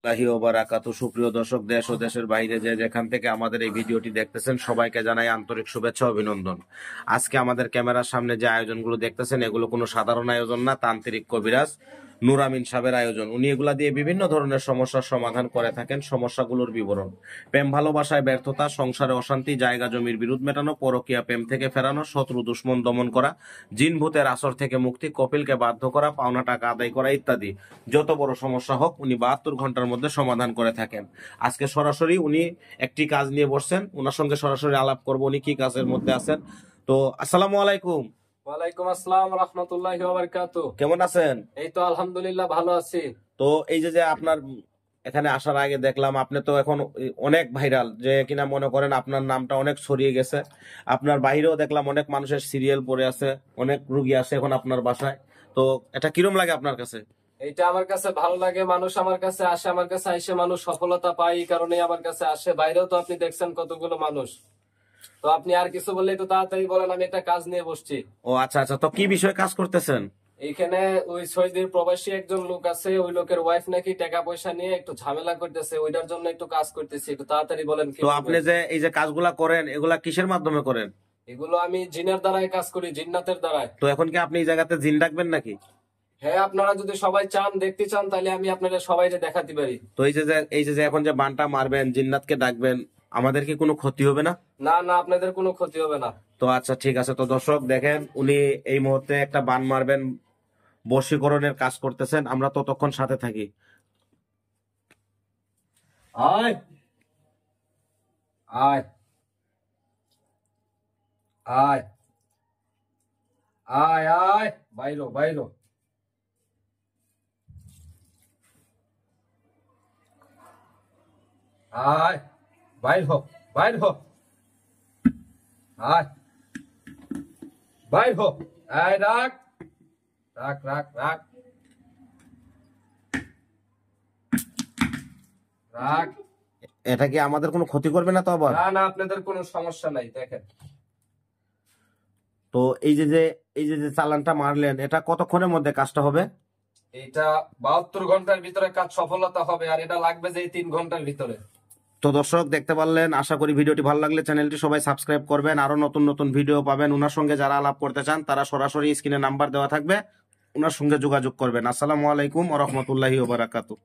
আল্লাহি ওয়া বারাকাতু। সুপ্রিয় দর্শক, দেশ ও দেশের বাইরে যে যেখান থেকে আমাদের এই ভিডিওটি দেখতেছেন, সবাইকে জানাই আন্তরিক শুভেচ্ছা ও অভিনন্দন। আজকে আমাদের ক্যামেরার সামনে যে আয়োজনগুলো দেখতেছেন, এগুলো কোনো সাধারণ আয়োজন না। তান্ত্রিক কবিরাজ নূর আমিন সাহেবের আয়োজন। উনি এগুলা দিয়ে বিভিন্ন ধরনের সমস্যার সমাধান করে থাকেন। সমস্যাগুলোর বিবরণ: প্রেম ভালোবাসায় ব্যর্থতা, সংসারে অশান্তি, জায়গা জমির বিরোধ মেটানো, পরকীয়া প্রেম থেকে ফেরানো, শত্রু দুশ্মন দমন করা, জিন ভূতের আসর থেকে মুক্তি, কপিলকে বাধ্য করা, পাওনা টাকা আদায় করা ইত্যাদি। যত বড় সমস্যা হোক উনি 72 ঘন্টার মধ্যে সমাধান করে থাকেন। আজকে সরাসরি উনি একটি কাজ নিয়ে বসছেন, ওনার সঙ্গে সরাসরি আলাপ করবো উনি কি কাজের মধ্যে আছেন। তো আসসালামু আলাইকুম। ওয়ালাইকুম আসসালাম রাহমাতুল্লাহি ওয়া বারাকাতুহু। কেমন আছেন? এই তো আলহামদুলিল্লাহ ভালো আছি। তো এই যে আপনার এখানে আসার আগে দেখলাম আপনি তো এখন অনেক ভাইরাল, যে কিনা মনে করেন আপনার নামটা অনেক ছড়িয়ে গেছে। আপনার বাইরেও দেখলাম অনেক মানুষের সিরিয়াল পড়ে আছে, অনেক রুগী আছে এখন আপনার বাসায়। তো এটা কিরম লাগে আপনার কাছে? এইটা আমার কাছে ভালো লাগে, মানুষ আমার কাছে আসে, আমার কাছে আইসে মানুষ সফলতা পায়, এই কারণে আমার কাছে আসে। বাইরেও তো আপনি দেখছেন কতগুলো মানুষ। তো আপনি আর কিছু বললে একটু তাড়াতাড়ি বলেন, আমি একটা কাজ নিয়ে বসছি। ও আচ্ছা আচ্ছা, তো কি বিষয়ে কাজ করতেছেন? এইখানে ওই সৌদির প্রবাসী একজন লোক আছে, ওই লোকের ওয়াইফ নাকি টাকা পয়সা নিয়ে একটু ঝামেলা করতেছে, ওইটার জন্য একটু কাজ করতেছি। একটু তাড়াতাড়ি বলেন কি তো বলবেন। আপনি যে এই যে কাজগুলা করেন, এগুলা কিসের মাধ্যমে করেন? এগুলো আমি জিনের দ্বারাই কাজ করি, জিন্নাতের দ্বারাই। তো এখন কি আপনি এই জায়গাতে জিন ডাকবেন নাকি? হ্যাঁ, আপনারা যদি সবাই চান, দেখতে চান, তাহলে আমি আপনাদের সবাইকে দেখাতে পারি। তো এই যে এখন যে বানটা মারবেন, জিন্নাতকে ডাকবেন, আমাদের কি কোনো ক্ষতি হবে না? না না, আপনাদের কোনো ক্ষতি হবে না। তো আচ্ছা ঠিক আছে। তো দর্শক দেখেন, উনি এই মুহূর্তে একটা বান মারবেন, বশীকরণের কাজ করতেছেন। আমরা ততক্ষণ সাথে থাকি। আয় আয় আয় আয় আয়, বাইরো বাইরো। আয়, বাইর হো, বাইর হো। আয়, বাইর হো। আয়, রাখ রাখ রাখ রাখ রাখ। এটা কি আমাদের কোনো ক্ষতি করবে না তো আবার? না না, আপনাদের কোনো সমস্যা নাই। দেখেন, তো এই যে চালানটা মারলেন, এটা কতক্ষণের মধ্যে কাজটা হবে? এটা 72 ঘন্টার ভিতরে কাজ সফলতা হবে, আর এটা লাগবে যে 3 ঘন্টার ভিতরে। তো দর্শক দেখতে পারলেন, আশা করি ভিডিওটি ভালো লাগলে চ্যানেলটি সবাই সাবস্ক্রাইব করবেন। আরো নতুন নতুন ভিডিও পাবেন। ওনার সঙ্গে যারা আলাপ করতে চান তারা সরাসরি স্ক্রিনে নাম্বার দেওয়া থাকবে, ওনার সঙ্গে যোগাযোগ করবেন। আসসালামু আলাইকুম ওয়া রাহমাতুল্লাহি ওয়া বারাকাতুহু।